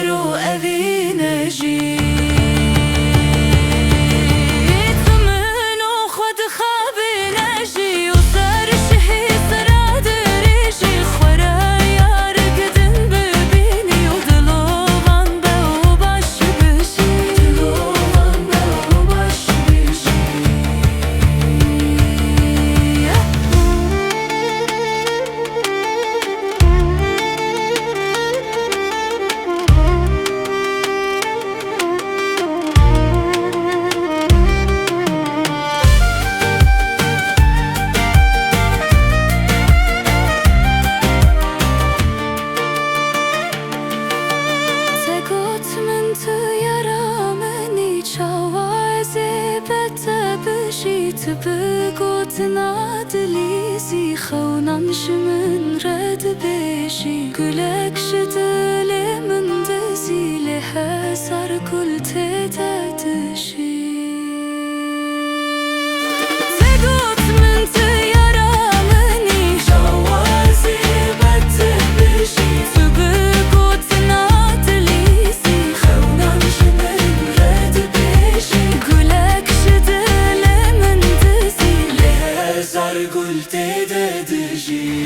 رو أبينا جي تبقوت نادلي زي خونانش من رد بيشي قلك شدلي من دزي لها صار كل تدادشي تقوت من تيارا مني شوازي بتبشي تبقوت نادلي زي خونانش من رد بيشي قلك شدلي صار قلت دادجي